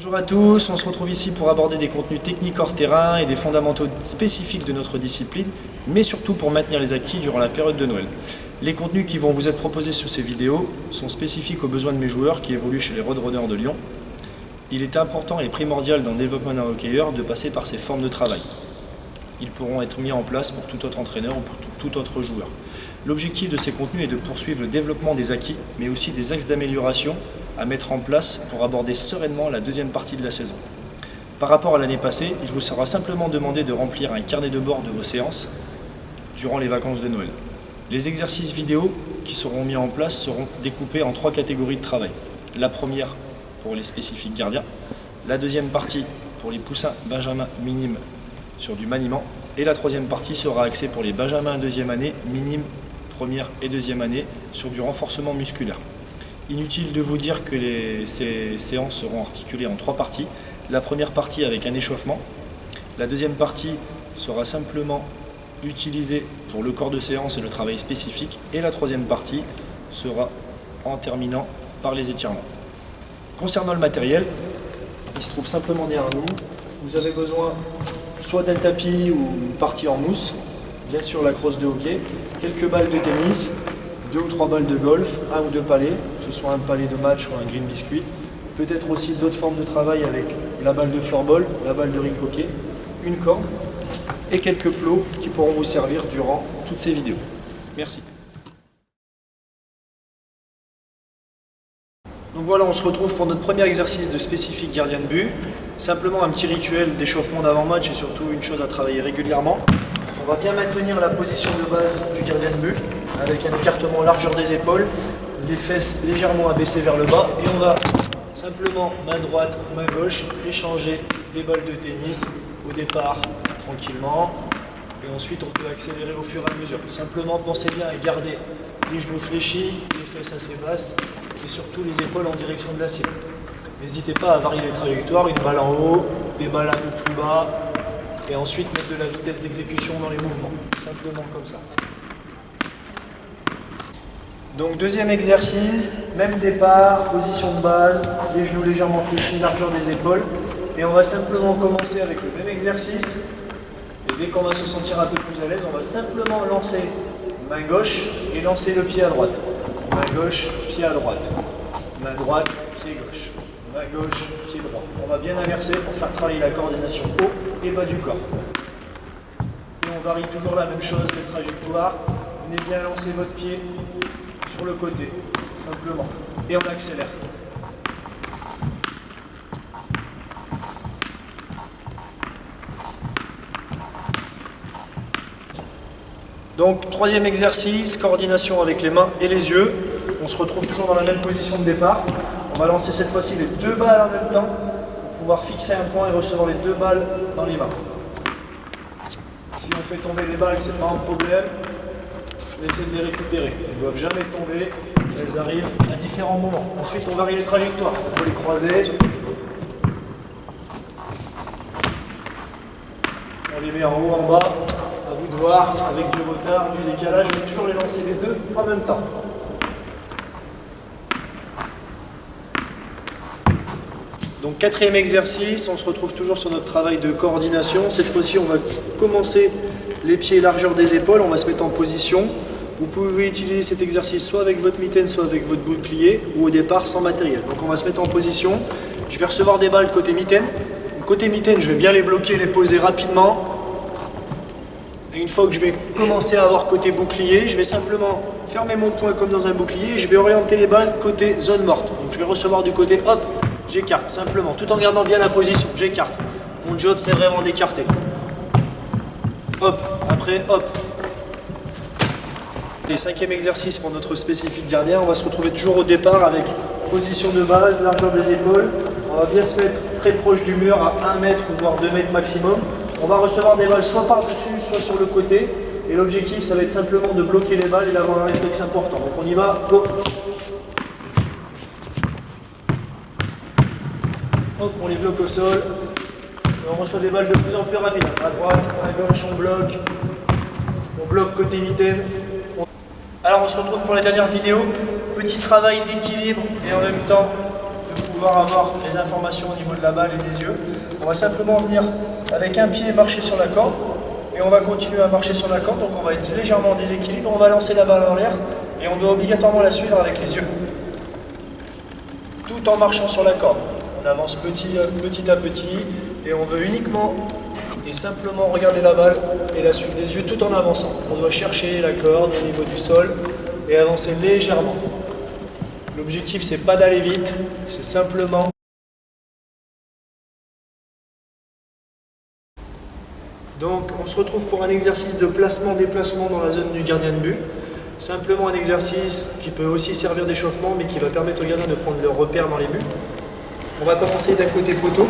Bonjour à tous, on se retrouve ici pour aborder des contenus techniques hors terrain et des fondamentaux spécifiques de notre discipline, mais surtout pour maintenir les acquis durant la période de Noël. Les contenus qui vont vous être proposés sur ces vidéos sont spécifiques aux besoins de mes joueurs qui évoluent chez les Roadrunners de Lyon. Il est important et primordial dans le développement d'un hockeyeur de passer par ces formes de travail. Ils pourront être mis en place pour tout autre entraîneur ou pour tout autre joueur. L'objectif de ces contenus est de poursuivre le développement des acquis, mais aussi des axes d'amélioration à mettre en place pour aborder sereinement la deuxième partie de la saison. Par rapport à l'année passée, il vous sera simplement demandé de remplir un carnet de bord de vos séances durant les vacances de Noël. Les exercices vidéo qui seront mis en place seront découpés en 3 catégories de travail. La première pour les spécifiques gardiens, la deuxième partie pour les poussins benjamins minimes sur du maniement, et la troisième partie sera axée pour les benjamins deuxième année, minimes première et deuxième année sur du renforcement musculaire. Inutile de vous dire que ces séances seront articulées en 3 parties. La première partie avec un échauffement, la deuxième partie sera simplement utilisée pour le corps de séance et le travail spécifique, et la troisième partie sera en terminant par les étirements. Concernant le matériel, il se trouve simplement derrière nous. Vous avez besoin soit d'un tapis ou une partie en mousse, bien sûr la crosse de hockey, quelques balles de tennis, 2 ou 3 balles de golf, 1 ou 2 palets, que ce soit un palet de match ou un green biscuit, peut-être aussi d'autres formes de travail avec la balle de floorball, la balle de rink hockey, une corde et quelques plots qui pourront vous servir durant toutes ces vidéos. Merci. Donc voilà, on se retrouve pour notre premier exercice de spécifique gardien de but. Simplement un petit rituel d'échauffement d'avant-match et surtout une chose à travailler régulièrement. On va bien maintenir la position de base du gardien de but avec un écartement largeur des épaules, les fesses légèrement abaissées vers le bas, et on va simplement main droite, main gauche, échanger des balles de tennis au départ tranquillement, et ensuite on peut accélérer au fur et à mesure. Simplement pensez bien à garder les genoux fléchis, les fesses assez basses et surtout les épaules en direction de la cible. N'hésitez pas à varier les trajectoires, une balle en haut, des balles un peu plus bas, et ensuite mettre de la vitesse d'exécution dans les mouvements, simplement comme ça. Donc deuxième exercice, même départ, position de base, les genoux légèrement fléchis, largeur des épaules, et on va simplement commencer avec le même exercice, et dès qu'on va se sentir un peu plus à l'aise, on va simplement lancer main gauche et lancer le pied à droite. Main gauche, pied à droite, main droite, pied gauche. Main gauche, pied droit. On va bien inverser pour faire travailler la coordination haut et bas du corps. Et on varie toujours la même chose, les trajectoires. Venez bien lancer votre pied sur le côté, simplement. Et on accélère. Donc, troisième exercice, coordination avec les mains et les yeux. On se retrouve toujours dans la même position de départ. On va lancer cette fois-ci les 2 balles en même temps pour pouvoir fixer un point et recevoir les 2 balles dans les mains. Si on fait tomber les balles, c'est pas un problème. Essayez de les récupérer. Elles ne doivent jamais tomber. Elles arrivent à différents moments. Ensuite, on varie les trajectoires. On peut les croiser. On les met en haut, en bas. À vous de voir, avec du retard, du décalage. Je vais toujours les lancer les 2 en même temps. Donc quatrième exercice, on se retrouve toujours sur notre travail de coordination. Cette fois-ci, on va commencer les pieds largeur des épaules, on va se mettre en position. Vous pouvez utiliser cet exercice soit avec votre mitaine, soit avec votre bouclier, ou au départ sans matériel. Donc on va se mettre en position. Je vais recevoir des balles côté mitaine. Côté mitaine, je vais bien les bloquer, les poser rapidement. Et une fois que je vais commencer à avoir côté bouclier, je vais simplement fermer mon poing comme dans un bouclier et je vais orienter les balles côté zone morte. Donc je vais recevoir du côté, hop, j'écarte simplement, tout en gardant bien la position, j'écarte. Mon job, c'est vraiment d'écarter. Hop, après, hop. Et 5e exercice pour notre spécifique gardien, on va se retrouver toujours au départ avec position de base, largeur des épaules. On va bien se mettre très proche du mur à 1 mètre voire 2 mètres maximum. On va recevoir des balles soit par-dessus, soit sur le côté. Et l'objectif, ça va être simplement de bloquer les balles et d'avoir un réflexe important. Donc on y va, go. Hop, on les bloque au sol. Et on reçoit des balles de plus en plus rapides. À droite, à gauche, on bloque. On bloque côté mitaine. Alors on se retrouve pour la dernière vidéo. Petit travail d'équilibre et en même temps de pouvoir avoir les informations au niveau de la balle et des yeux. On va simplement venir avec un pied marcher sur la corde et on va continuer à marcher sur la corde, donc on va être légèrement en déséquilibre, on va lancer la balle en l'air et on doit obligatoirement la suivre avec les yeux. Tout en marchant sur la corde. On avance petit à petit et on veut uniquement et simplement regarder la balle et la suivre des yeux tout en avançant. On doit chercher la corde au niveau du sol et avancer légèrement. L'objectif, c'est pas d'aller vite, c'est simplement... Donc, on se retrouve pour un exercice de placement-déplacement dans la zone du gardien de but. Simplement un exercice qui peut aussi servir d'échauffement, mais qui va permettre aux gardiens de prendre leur repère dans les buts. On va commencer d'un côté poteau.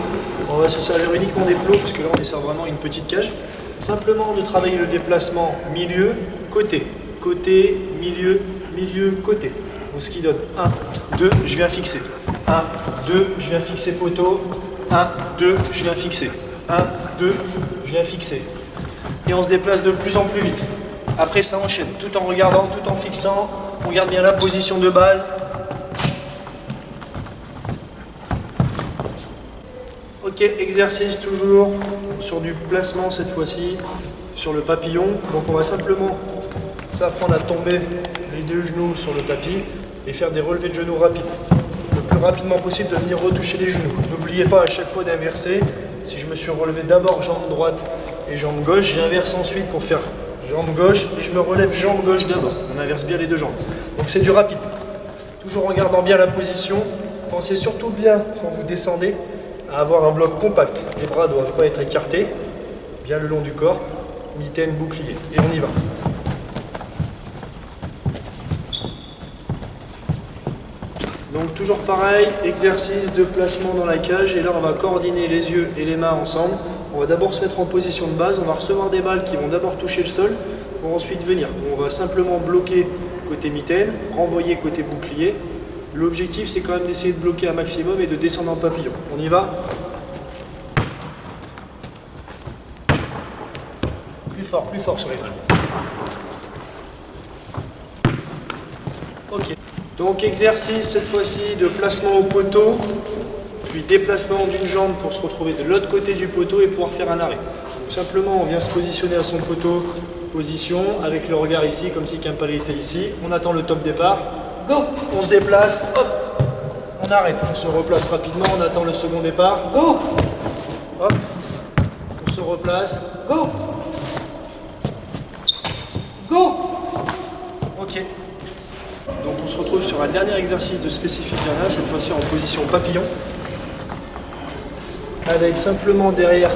On va se servir uniquement des plots, parce que là, on sert vraiment une petite cage. Simplement de travailler le déplacement milieu, côté. Côté, milieu, milieu, côté. Donc, ce qui donne 1, 2, je viens fixer. 1, 2, je viens fixer poteau. 1, 2, je viens fixer. 1, 2, je viens fixer. Et on se déplace de plus en plus vite. Après, ça enchaîne, tout en regardant, tout en fixant. On garde bien la position de base. Ok, exercice toujours sur du placement cette fois-ci, sur le papillon. Donc on va simplement s'apprendre à tomber les deux genoux sur le tapis et faire des relevés de genoux rapides. Le plus rapidement possible de venir retoucher les genoux. N'oubliez pas à chaque fois d'inverser. Si je me suis relevé d'abord jambe droite et jambe gauche, j'inverse ensuite pour faire jambe gauche et je me relève jambe gauche d'abord. On inverse bien les deux jambes. Donc c'est du rapide. Toujours en gardant bien la position. Pensez surtout bien quand vous descendez à avoir un bloc compact. Les bras ne doivent pas être écartés, bien le long du corps, mitaine, bouclier. Et on y va. Donc toujours pareil, exercice de placement dans la cage. Et là on va coordonner les yeux et les mains ensemble. On va d'abord se mettre en position de base. On va recevoir des balles qui vont d'abord toucher le sol pour ensuite venir. On va simplement bloquer côté mitaine, renvoyer côté bouclier. L'objectif, c'est quand même d'essayer de bloquer un maximum et de descendre en papillon. On y va? Plus fort sur les balles. Ok. Donc exercice cette fois-ci de placement au poteau, puis déplacement d'une jambe pour se retrouver de l'autre côté du poteau et pouvoir faire un arrêt. Donc simplement, on vient se positionner à son poteau, position, avec le regard ici, comme si qu'un palais était ici. On attend le top départ. Go! On se déplace, hop, on arrête, on se replace rapidement, on attend le second départ. Go! Hop, on se replace. Go! Go! Ok. Donc on se retrouve sur un dernier exercice de spécifique Ghana, cette fois-ci en position papillon. Avec simplement derrière,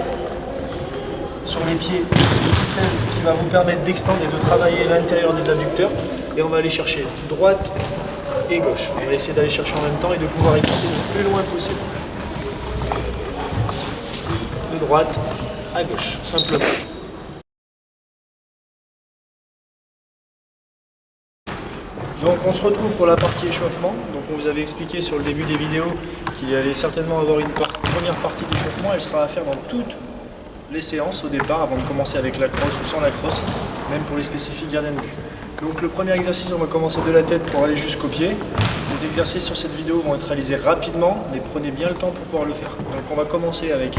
sur les pieds, une ficelle qui va vous permettre d'extendre et de travailler l'intérieur des adducteurs. Et on va aller chercher droite et gauche. On va essayer d'aller chercher en même temps et de pouvoir écarter le plus loin possible. De droite à gauche, simplement. Donc on se retrouve pour la partie échauffement. Donc on vous avait expliqué sur le début des vidéos qu'il allait certainement avoir une première partie d'échauffement. Elle sera à faire dans toutes les séances au départ, avant de commencer avec la crosse ou sans la crosse, même pour les spécifiques gardiens de but. Donc le premier exercice, on va commencer de la tête pour aller jusqu'au pied. Les exercices sur cette vidéo vont être réalisés rapidement, mais prenez bien le temps pour pouvoir le faire. Donc on va commencer avec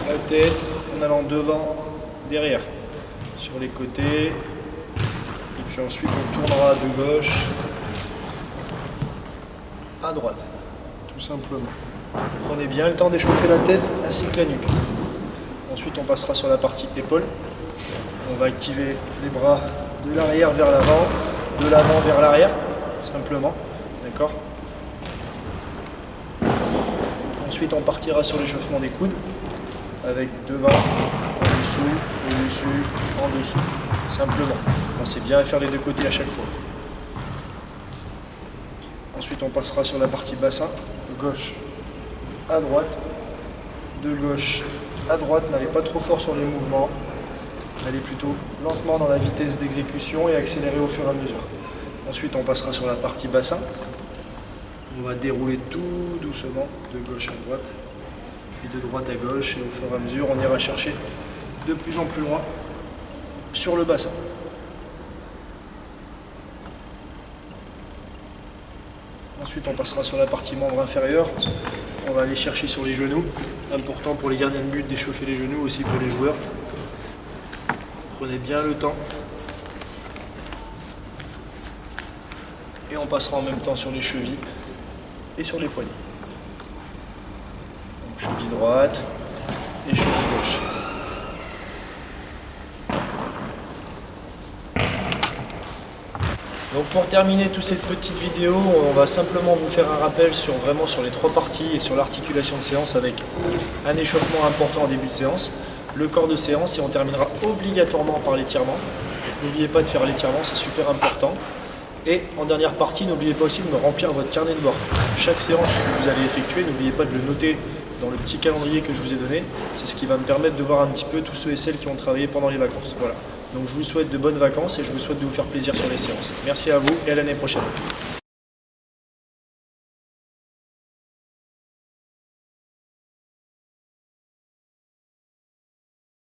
la tête, en allant devant, derrière, sur les côtés, et puis ensuite on tournera de gauche à droite, tout simplement. Prenez bien le temps d'échauffer la tête ainsi que la nuque. Ensuite on passera sur la partie épaule. On va activer les bras de l'arrière vers l'avant, de l'avant vers l'arrière, simplement, d'accord? Ensuite on partira sur l'échauffement des coudes, avec devant, en dessous, en dessous, simplement. Pensez bien à faire les deux côtés à chaque fois. Ensuite on passera sur la partie bassin, gauche à droite, de gauche à droite, n'allez pas trop fort sur les mouvements. Allez plutôt lentement dans la vitesse d'exécution et accélérer au fur et à mesure. Ensuite, on passera sur la partie bassin. On va dérouler tout doucement de gauche à droite, puis de droite à gauche, et au fur et à mesure, on ira chercher de plus en plus loin sur le bassin. Ensuite, on passera sur la partie membre inférieur. on va aller chercher sur les genoux. Important pour les gardiens de but d'échauffer les genoux, aussi pour les joueurs. Prenez bien le temps. Et on passera en même temps sur les chevilles et sur les poignets. Donc, cheville droite et cheville gauche. Donc pour terminer toute cette petite vidéo, on va simplement vous faire un rappel sur les 3 parties et sur l'articulation de séance avec un échauffement important en début de séance, le corps de séance et on terminera obligatoirement par l'étirement. N'oubliez pas de faire l'étirement, c'est super important. Et en dernière partie, n'oubliez pas aussi de me remplir votre carnet de bord. Chaque séance que vous allez effectuer, n'oubliez pas de le noter dans le petit calendrier que je vous ai donné. C'est ce qui va me permettre de voir un petit peu tous ceux et celles qui ont travaillé pendant les vacances. Voilà. Donc je vous souhaite de bonnes vacances et je vous souhaite de vous faire plaisir sur les séances. Merci à vous et à l'année prochaine.